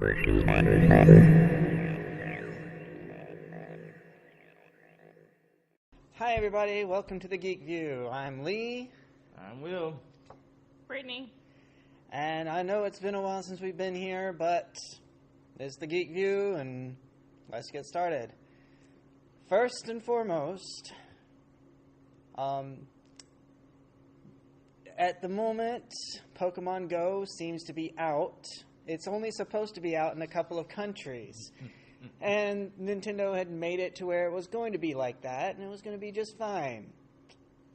Hi everybody, welcome to the Geek View. I'm Lee. I'm Will. Brittany. And I know it's been a while since we've been here, but it's the Geek View and let's get started. First and foremost, at the moment, Pokemon Go seems to be out. It's only supposed to be out in a couple of countries. And Nintendo had made it to where it was going to be like that, and it was going to be just fine.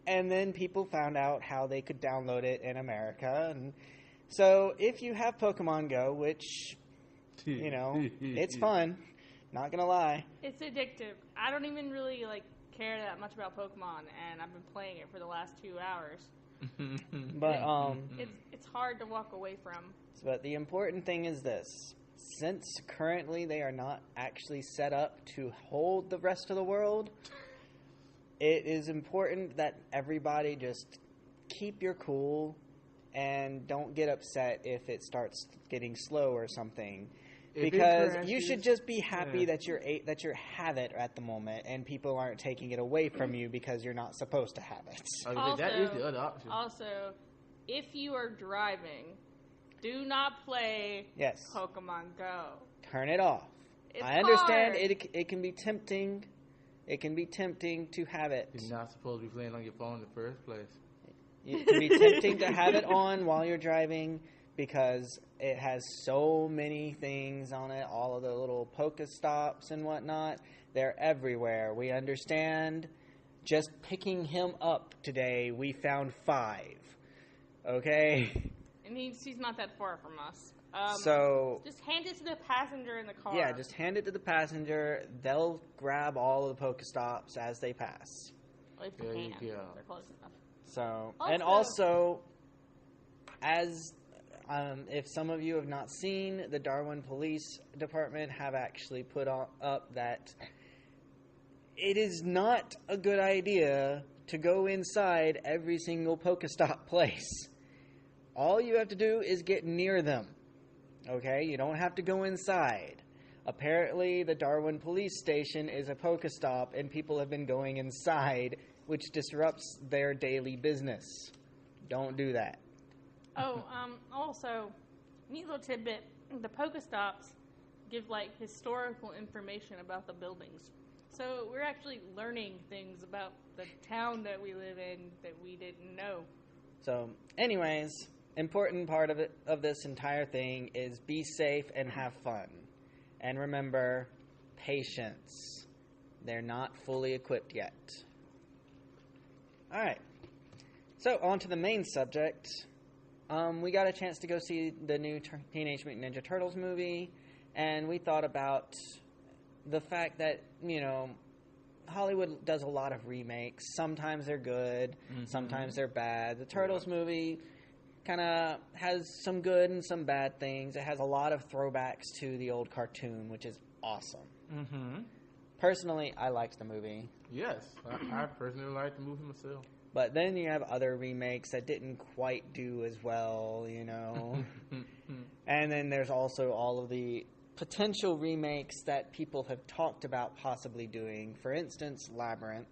And then people found out how they could download it in America. And so if you have Pokemon Go, which, you know, it's fun, not going to lie. It's addictive. I don't even really, care that much about Pokemon, and I've been playing it for the last 2 hours. But, It's hard to walk away from. But the important thing is this. Since currently they are not actually set up to hold the rest of the world, it is important that everybody just keep your cool and don't get upset if it starts getting slow or something. Because you should just be happy that you have it at the moment and people aren't taking it away from you because you're not supposed to have it. That is the other option. Also, if you are driving, do not play Pokemon Go. Turn it off. I understand it can be tempting. It can be tempting to have it. You're not supposed to be playing on your phone in the first place. It can be tempting to have it on while you're driving because it has so many things on it, all of the little Pokestops and whatnot. They're everywhere. We understand. Just picking him up today, we found 5. Okay? And he's not that far from us. So just hand it to the passenger in the car. Yeah, just hand it to the passenger. They'll grab all of the Pokestops as they pass. Well, if they can. They're close enough. So, and also, as if some of you have not seen, the Darwin Police Department have actually put up that it is not a good idea to go inside every single Pokestop place. All you have to do is get near them. Okay? You don't have to go inside. Apparently, the Darwin Police Station is a Pokestop, and people have been going inside, which disrupts their daily business. Don't do that. Oh, also, neat little tidbit, the Pokestops give, historical information about the buildings. So we're actually learning things about the town that we live in that we didn't know. So, anyways, important part of this entire thing is be safe and have fun. And remember, patience. They're not fully equipped yet. Alright. So, on to the main subject. We got a chance to go see the new Teenage Mutant Ninja Turtles movie, and we thought about the fact that, Hollywood does a lot of remakes. Sometimes they're good, sometimes they're bad. The Turtles movie kind of has some good and some bad things. It has a lot of throwbacks to the old cartoon, which is awesome. Mm-hmm. Personally, I liked the movie. Yes, I personally liked the movie myself. But then you have other remakes that didn't quite do as well, And then there's also all of the potential remakes that people have talked about possibly doing. For instance, Labyrinth.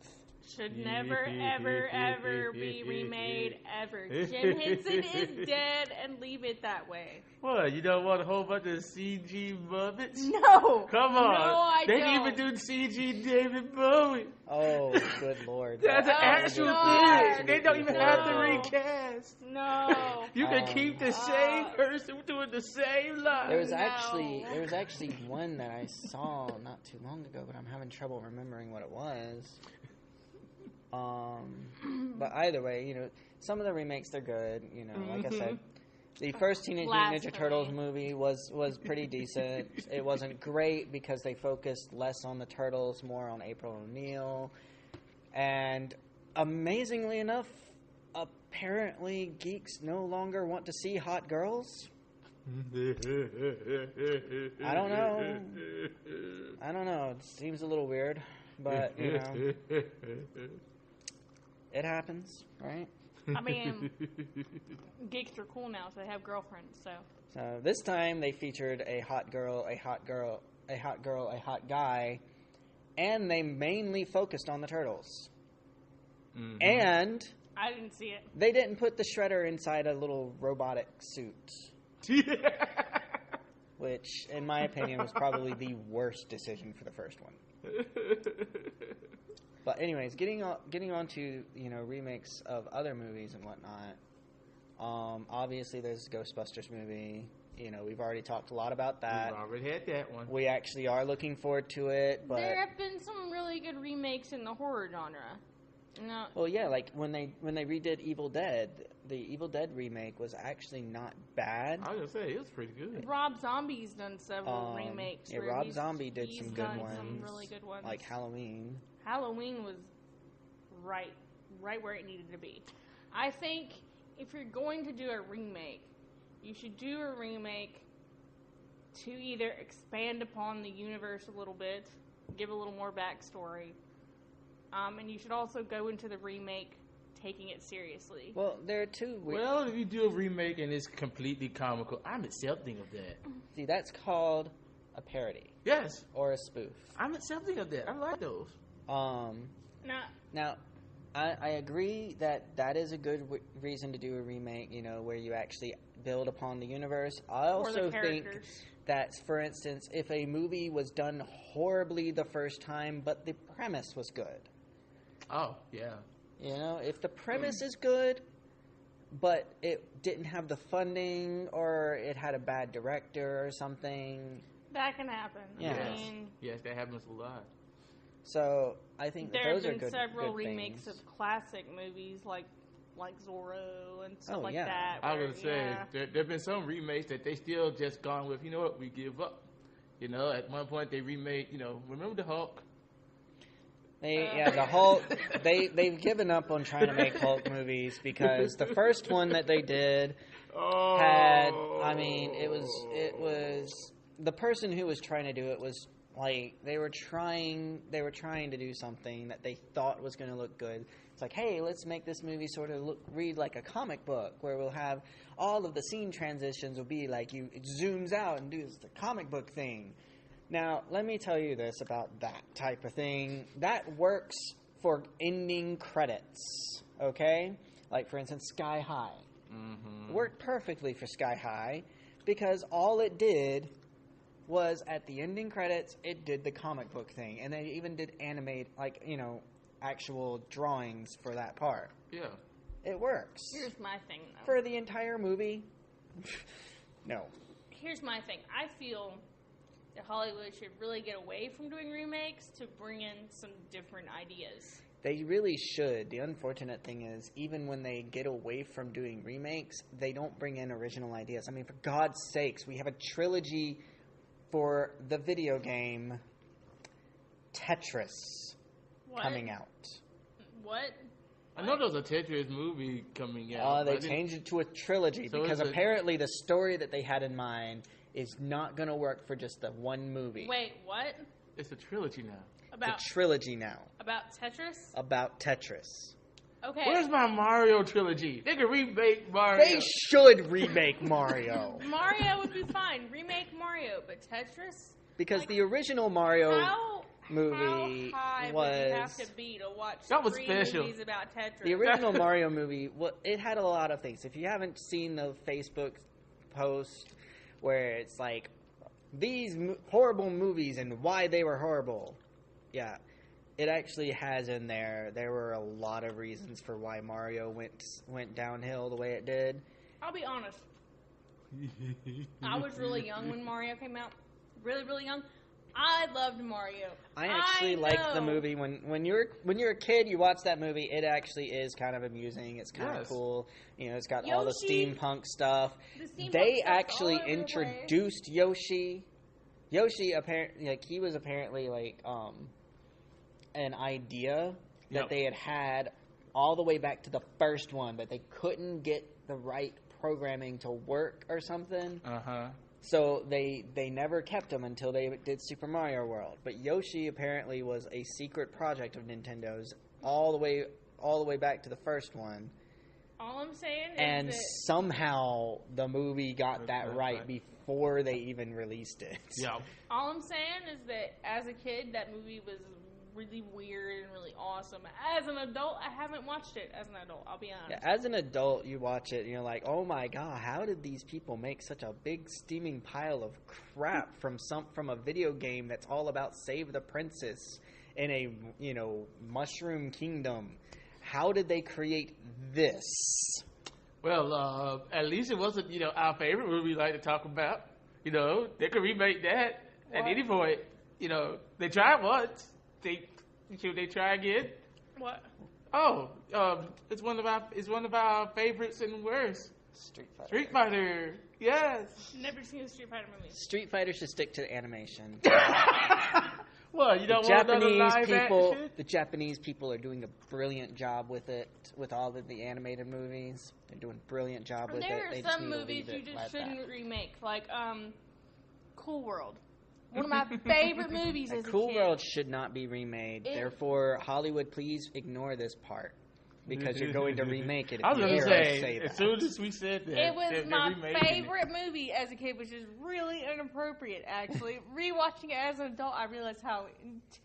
Should never, ever, ever be remade, ever. Jim Henson is dead, and leave it that way. What, you don't want a whole bunch of CG Muppets? No! Come on. No, I they don't. They even do CG David Bowie. Oh, good Lord. That's an actual thing. They don't even have to recast. No. You can keep the same person doing the same line. There was actually one that I saw not too long ago, but I'm having trouble remembering what it was. But either way, some of the remakes, they're good. Like I said, the first Teenage Mutant Ninja Turtles movie was pretty decent. It wasn't great because they focused less on the Turtles, more on April O'Neil. And amazingly enough, apparently Geeks no longer want to see hot girls. I don't know. It seems a little weird, but, it happens, right? I mean, geeks are cool now, so they have girlfriends, so. So this time they featured a hot girl, a hot girl, a hot girl, a hot guy, and they mainly focused on the turtles. Mm-hmm. And I didn't see it. They didn't put the Shredder inside a little robotic suit. Which, in my opinion, was probably the worst decision for the first one. But anyways, getting on to, remakes of other movies and whatnot. Obviously, there's the Ghostbusters movie. We've already talked a lot about that. We've already had that one. We actually are looking forward to it. But there have been some really good remakes in the horror genre. No. Well, yeah, like when they redid Evil Dead, the Evil Dead remake was actually not bad. I was gonna say it was pretty good. Rob Zombie's done several remakes. Yeah, Rob Zombie did some good ones. Some really good ones, like Halloween. Halloween was right where it needed to be. I think if you're going to do a remake, you should do a remake to either expand upon the universe a little bit, give a little more backstory. And you should also go into the remake taking it seriously. Well, there are two. Well, if you do a remake and it's completely comical, I'm accepting of that. See, that's called a parody. Yes. Or a spoof. I'm accepting of that. I like those. Now, I agree that is a good reason to do a remake, where you actually build upon the universe. I also think that, for instance, if a movie was done horribly the first time, but the premise was good. Oh, yeah. If the premise is good, but it didn't have the funding or it had a bad director or something. That can happen. Yes, yes, that happens a lot. So I think those are good. There have been several good remakes things. of classic movies like Zorro and stuff yeah. that. I was gonna say there have been some remakes that they still just gone with. You know what? We give up. At one point they remade. Remember the Hulk? The Hulk. They've given up on trying to make Hulk movies because the first one that they did had. I mean, it was the person who was trying to do it was like they were trying to do something that they thought was going to look good. It's like, hey, let's make this movie sort of read like a comic book where we'll have all of the scene transitions will be like it zooms out and does the comic book thing. Now, let me tell you this about that type of thing. That works for ending credits, okay? Like, for instance, Sky High. Mm-hmm. Worked perfectly for Sky High because all it did was at the ending credits, it did the comic book thing. And they even did animate, actual drawings for that part. Yeah. It works. Here's my thing, though. For the entire movie, no. Here's my thing. I feel that Hollywood should really get away from doing remakes to bring in some different ideas. They really should. The unfortunate thing is, even when they get away from doing remakes, they don't bring in original ideas. I mean, for God's sakes, we have a trilogy for the video game Tetris coming out. What? I know there's a Tetris movie coming out. They changed it to a trilogy because apparently the story that they had in mind is not going to work for just the one movie. Wait, what? It's a trilogy now. It's a trilogy now. About Tetris? About Tetris. Okay. Where's my Mario trilogy? They can remake Mario. They should remake Mario. Mario would be fine. Remake Mario, but Tetris? Because the original Mario movie how high was... would you have to be to watch that was three special. movies about Tetris? The original Mario movie, it had a lot of things. If you haven't seen the Facebook post where it's like, these horrible movies and why they were horrible. Yeah. It actually has in there were a lot of reasons for why Mario went downhill the way it did. I'll be honest. I was really young when Mario came out. Really, really young. I loved Mario. I actually liked the movie. When you're a kid, you watch that movie. It actually is kind of amusing. It's kind of cool. It's got all the steampunk stuff. They actually introduced Yoshi. Yoshi apparently, he was apparently an idea that they had all the way back to the first one, but they couldn't get the right programming to work or something. So they never kept him until they did Super Mario World. But Yoshi apparently was a secret project of Nintendo's all the way back to the first one. All I'm saying is and that somehow the movie got that right before they even released it. Yeah. all I'm saying is that as a kid, that movie was really weird and really awesome. As an adult, I haven't watched it as an adult. I'll be honest. Yeah, as an adult, you watch it and you're like, "Oh my god, how did these people make such a big steaming pile of crap from a video game that's all about save the princess in a mushroom kingdom? How did they create this?" Well, at least it wasn't, our favorite movie we like to talk about. They could remake that at any point. They tried once. Should they try again? What? Oh, it's one of our favorites and worst. Street Fighter. Yes. Never seen a Street Fighter movie. Street Fighter should stick to animation. Well, you don't want another live action? The Japanese people are doing a brilliant job with it, with all of the animated movies. They're doing a brilliant job with it. There They are just some need to movies leave you it just like shouldn't that. remake, like Cool World. One of my favorite movies as a Cool kid. World should not be remade. Therefore, Hollywood, please ignore this part because you're going to remake it. If I was you going to hear us say, that. as soon as we said that, It was they're my remaking favorite movie as a kid, which is really inappropriate, actually. Rewatching it as an adult, I realized how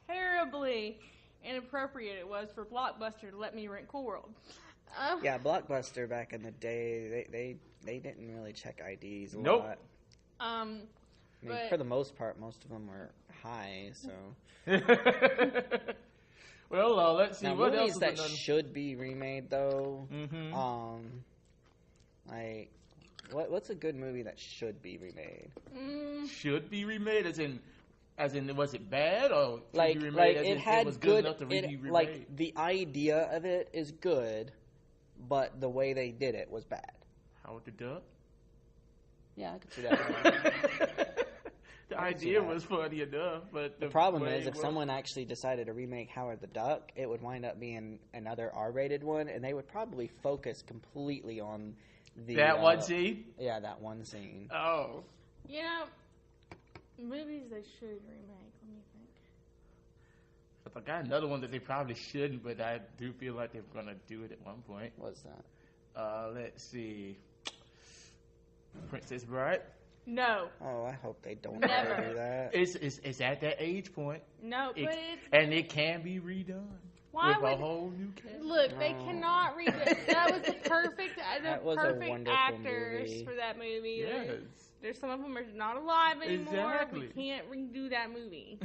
terribly inappropriate it was for Blockbuster to let me rent Cool World. Yeah, Blockbuster back in the day, they didn't really check IDs a Nope. lot. I mean, But- for the most part, most of them were high. So it. Well, let's see now, what movies else that is done. should be remade though. Mm-hmm. Like what's a good movie that should be remade? Should be remade, as in, was it bad or should Like be remade as it in had it was good enough to be it, remade? like the idea of it is good, but the way they did it was bad. Howard the Duck. Yeah, I could see that. The I can see idea that. was funny enough, but The problem way is, it if was- someone actually decided to remake Howard the Duck, it would wind up being another R-rated one, and they would probably focus completely on that one scene. Yeah, that one scene. Oh, Movies they should remake. Let me think. I got another one that they probably shouldn't, but I do feel like they're gonna do it at one point. What's that? Let's see, Princess Bride. No. Oh, I hope they don't Never. ever do that. It's at that age point. No, but And it can be redone Why with a would- whole new cast. look, they cannot read it. That was the perfect, That was a perfect wonderful actors movie. for that movie. Yes. There's some of them are not alive anymore. Exactly. We can't redo that movie.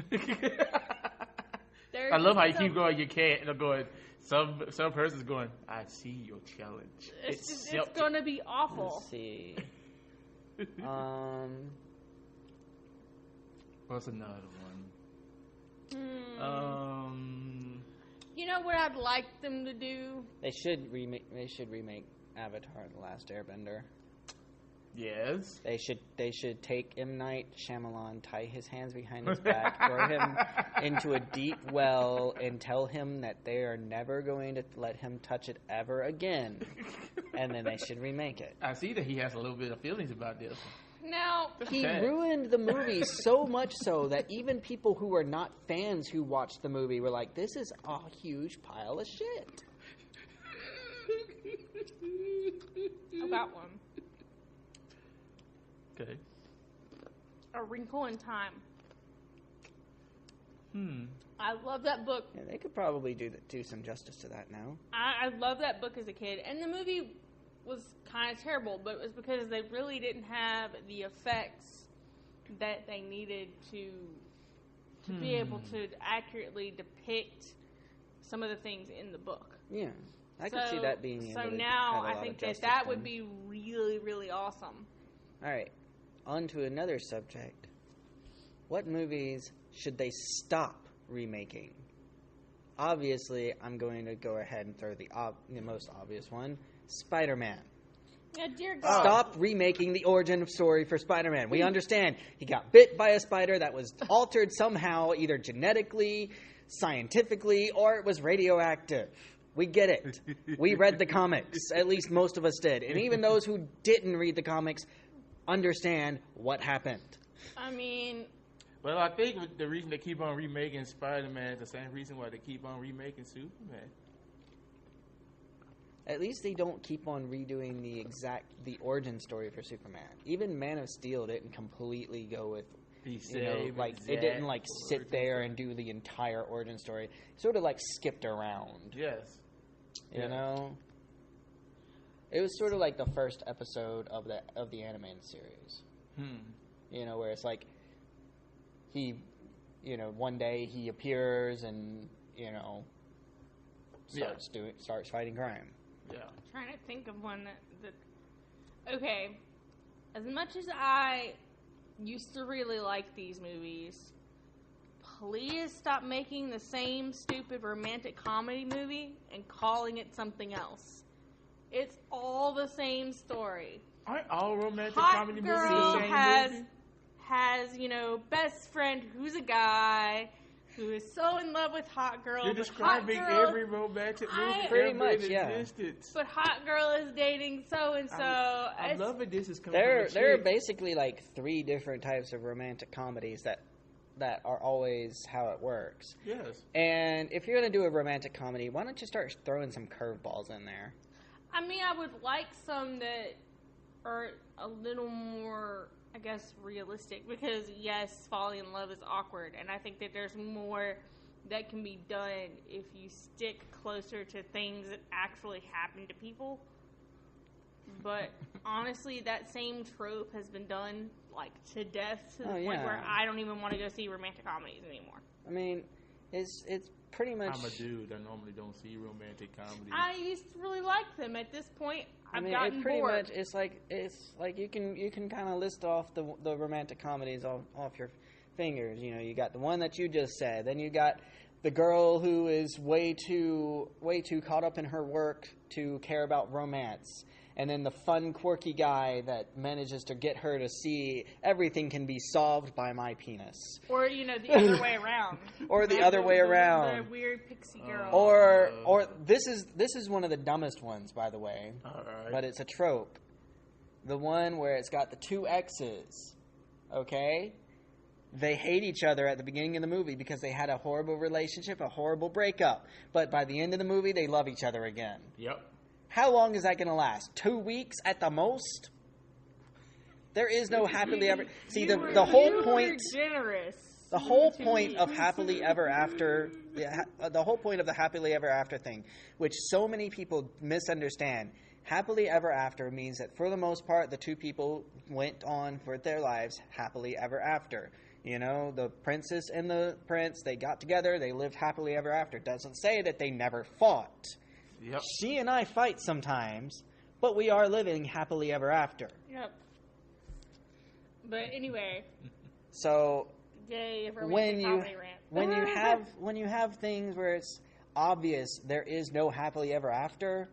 I love how you keep going. You can't. And I'm going. Some person's going. I see your challenge. It's going to be awful. Let's see. What's another one? You know what I'd like them to do? They should remake Avatar: The Last Airbender. Yes. They should take M. Night Shyamalan, tie his hands behind his back, throw him into a deep well, and tell him that they are never going to let him touch it ever again. And then they should remake it. I see that he has a little bit of feelings about this. Now, He ruined the movie so much so that even people who were not fans who watched the movie were like, "This is a huge pile of shit." I got one. Okay. A Wrinkle in Time. I love that book. Yeah, they could probably do some justice to that now. I love that book as a kid, and the movie was kind of terrible, but it was because they really didn't have the effects that they needed to be able to accurately depict some of the things in the book. Yeah, I could see that being. So able to now have a I lot think of that justice that done. would be really, really awesome. All right, on to another subject. What movies should they stop remaking? Obviously, I'm going to go ahead and throw the most obvious one, Spider-Man. Yeah, dear God. Stop remaking the origin story for Spider-Man. We understand he got bit by a spider that was altered somehow, either genetically, scientifically, or it was radioactive. We get it. We read the comics. At least most of us did. And even those who didn't read the comics understand what happened. I mean, Well, I think the reason they keep on remaking Spider-Man is the same reason why they keep on remaking Superman. at least they don't keep on redoing the origin story for Superman. Even Man of Steel didn't completely go with, like it didn't like sit there and do the entire origin story. It sort of like skipped around. Yes. You know, it was sort of like the first episode of the animated series. You know, where it's like he, one day he appears and starts fighting crime. Yeah. I'm trying to think of one that okay. As much as I used to really like these movies, please stop making the same stupid romantic comedy movie and calling it something else. It's all the same story. Aren't all romantic Hot comedy movies Girl the same movie? has best friend who's a guy who is so in love with Hot Girl. You're describing every romantic movie Pretty ever much, in yeah. existence. But Hot Girl is dating so and so. I'm loving this is coming There from a are chick. basically like 3 different types of romantic comedies that are always how it works. Yes. And if you're going to do a romantic comedy, why don't you start throwing some curveballs in there? I mean, I would like some that are a little more, I guess, realistic. Because, yes, falling in love is awkward. And I think that there's more that can be done if you stick closer to things that actually happen to people. But, honestly, that same trope has been done, like, to death to the point where I don't even want to go see romantic comedies anymore. I mean, it's pretty much... I'm a dude. I normally don't see romantic comedies. I used to really like them. At this point, I've gotten it pretty bored. much it's like you can kind of list off the romantic comedies off your fingers. You got the one that you just said. Then you got the girl who is way too caught up in her work to care about romance. And then the fun, quirky guy that manages to get her to see everything can be solved by my penis. Or, the other way around. Or the other way around. The weird pixie girl. Or this is one of the dumbest ones, by the way. All right. But it's a trope. The one where it's got the 2 exes. Okay? They hate each other at the beginning of the movie because they had a horrible relationship, a horrible breakup. But by the end of the movie, they love each other again. Yep. How long is that going to last? 2 weeks at the most? There is no happily ever... See, the whole point... Generous. The whole point of happily ever after... The whole point of the happily ever after thing, which so many people misunderstand. Happily ever after means that for the most part, the 2 people went on for their lives happily ever after. The princess and the prince, they got together, they lived happily ever after. It doesn't say that they never fought. Yep. She and I fight sometimes, but we are living happily ever after. Yep. But anyway. So Yay, when you have things where it's obvious there is no happily ever after,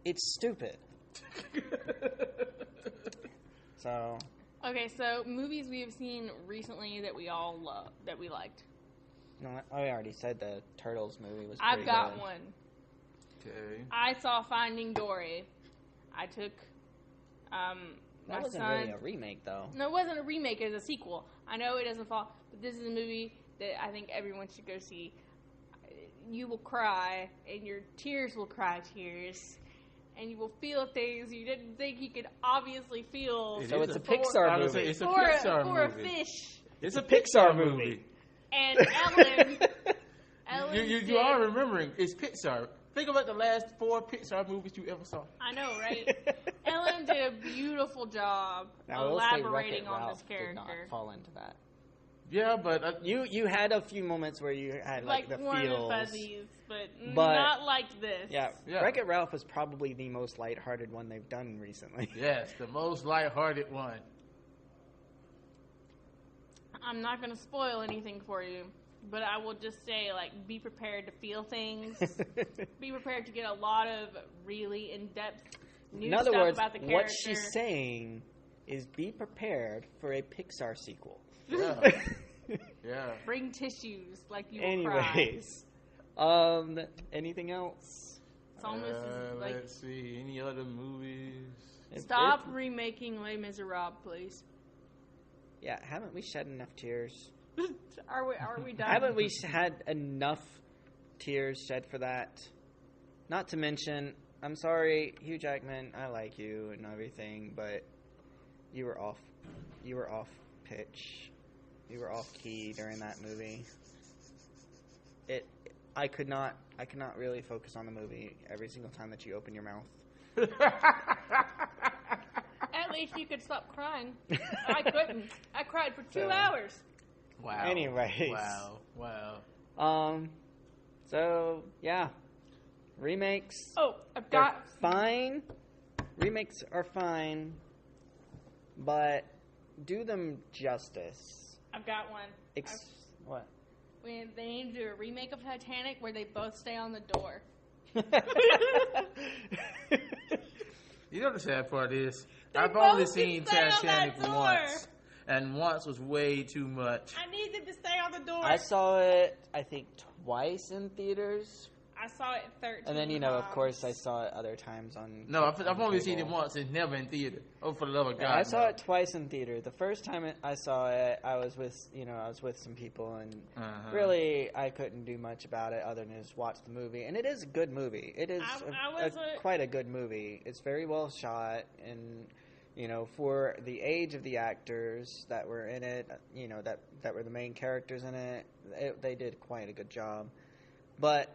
it's stupid. So Okay, so movies we have seen recently that we all love, that we liked. no, I already said the Turtles movie was pretty I've got good. one. Okay. I saw Finding Dory. I took my That wasn't son. really a remake, though. No, it wasn't a remake. It was a sequel. I know it doesn't fall, but this is a movie that I think everyone should go see. You will cry, and your tears will cry tears, and you will feel things you didn't think you could obviously feel. So it's a Pixar movie. It's a for Pixar for a movie. fish. It's a Pixar movie. And Ellen You did- are remembering. It's Pixar. Think about the last 4 Pixar movies you ever saw. I know, right? Ellen did a beautiful job Now, I will say elaborating Wreck-It on Ralph this did not character. fall into that. Yeah, but You had a few moments where you had like the warm feels. and fuzzies, but But- not like this. Yeah, Yeah. Wreck-It Ralph was probably the most lighthearted one they've done recently. yes, the most lighthearted one. I'm not going to spoil anything for you, but I will just say, be prepared to feel things. Be prepared to get a lot of really in-depth new In other stuff words, about the character. what she's saying is be prepared for a Pixar sequel. Yeah. Yeah. Bring tissues like you will cry. Anyways, anything else? It's almost as, Let's see. Any other movies? stop remaking Les Miserables, please. Yeah, haven't we shed enough tears? Are we done? Haven't we had enough tears shed for that? Not to mention, I'm sorry, Hugh Jackman. I like you and everything, but you were off. You were off pitch. You were off key during that movie. I could not really focus on the movie every single time that you open your mouth. At least you could stop crying. I couldn't. I cried for 2 hours. Wow. Anyways. Wow. So yeah, remakes. Oh, I've They're got. fine. Remakes are fine, but do them justice. I've got one. What? When they need to do a remake of Titanic where they both stay on the door. You know the sad part is, They I've only both seen can stay on Titanic that door. once, and once was way too much. I need them to stay on the door. I saw it, I think, twice in theaters, I saw it 13 and then times. of course, I saw it other times on. No, I've only seen it cable. once. It's never in theater. Oh, for the love of God! Yeah, I saw no. it twice in theater. The first time I saw it, I was with some people, and really I couldn't do much about it other than just watch the movie. And it is a good movie. It is quite a good movie. It's very well shot, and for the age of the actors that were in it, that were the main characters in it, they did quite a good job. But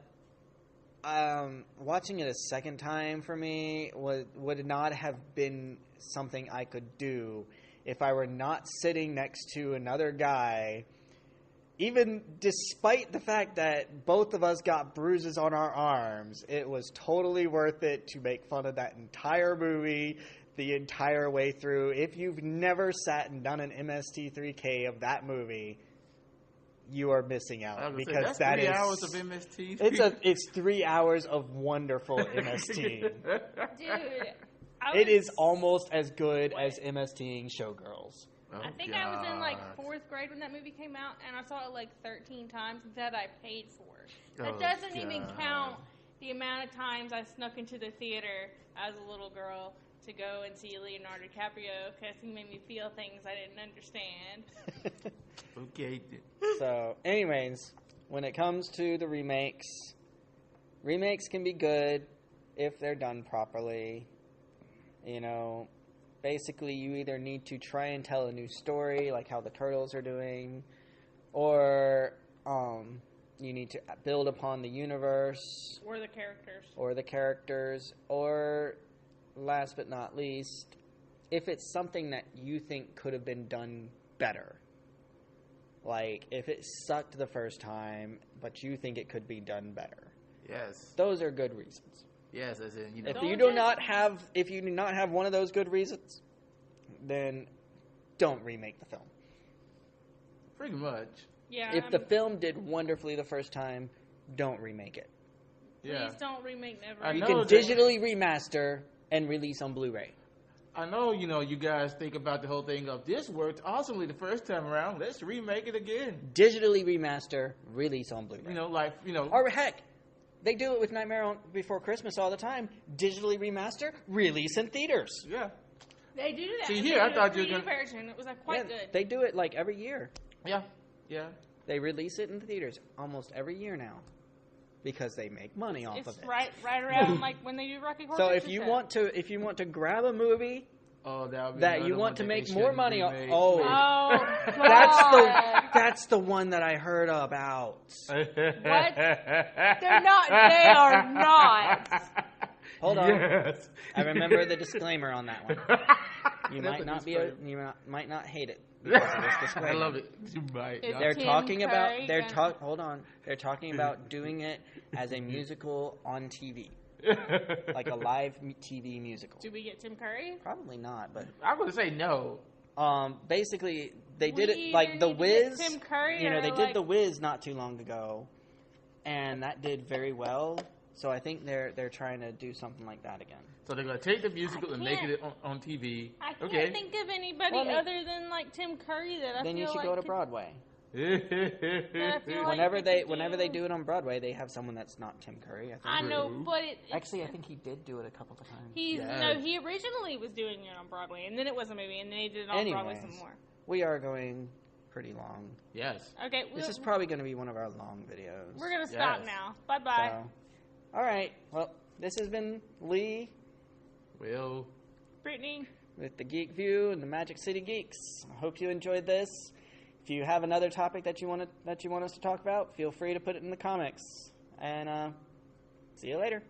watching it a second time for me would not have been something I could do if I were not sitting next to another guy, even despite the fact that both of us got bruises on our arms. It was totally worth it to make fun of that entire movie the entire way through. If you've never sat and done an MST3K of that movie, you are missing out, because that's 3 hours of MST. It's 3 hours of wonderful MST. Dude, It is almost as good as MSTing Showgirls. I think I was in 4th grade when that movie came out, and I saw it 13 times that I paid for. That doesn't even count the amount of times I snuck into the theater as a little girl to go and see Leonardo DiCaprio because he made me feel things I didn't understand. Okay. So, anyways, when it comes to the remakes can be good if they're done properly. Basically you either need to try and tell a new story, like how the Turtles are doing, or you need to build upon the universe. Or the characters. Or last but not least, if it's something that you think could have been done better. Like, if it sucked the first time, but you think it could be done better. Yes. Those are good reasons. Yes, as in, If you do not have one of those good reasons, then don't remake the film. Pretty much. Yeah. If the film did wonderfully the first time, don't remake it. Please don't remake never. I You know can that- digitally remaster and release on Blu-ray. I know, you guys think about the whole thing of this worked awesomely the first time around. Let's remake it again. Digitally remaster, release on Blu-ray. Or Or heck, they do it with Nightmare Before Christmas all the time. Digitally remaster, release in theaters. yeah. They do that. See, and here, they I did thought a you were 3D version. It was quite good. They do it every year. Yeah. Yeah. They release it in the theaters almost every year now because they make money off It's of it. right around when they do Rocky Horror So Picture if you Show. want to grab a movie That that you want to make more money on, Oh, that's the one that I heard about. What? They're not. They are not. Hold on. Yes. I remember the disclaimer on that one. You might not might not hate it because of this disclaimer. I love it. You might. It's- not. They're Tim talking about Curry hold on. They're talking about doing it as a musical on TV, like a live TV musical. Do we get Tim Curry? Probably not, but I'm going to say no. basically they did We it like either The need to get Wiz. Tim Curry They or, did The Wiz not too long ago, and that did very well. So I think they're trying to do something like that again. So they're going to take the musical and make can't- it on TV. I can't Okay. think of anybody Well, I mean- other than Tim Curry that I Then feel you should like go to could- Broadway. I feel like Whenever they they do it on Broadway, they have someone that's not Tim Curry. I think. I know, True. but Actually, I think he did do it a couple of times. he Yes. he originally was doing it on Broadway, and then it was a movie, and then he did it on Broadway some Anyways. more. We are going pretty long. Yes. Okay, This is probably going to be one of our long videos. we're gonna stop Yes. now. Bye bye. So, all right. Well, this has been Lee Well, Brittany. with the Geek View and the Magic City Geeks. I hope you enjoyed this. If you have another topic that you want us to talk about, feel free to put it in the comics. And see you later.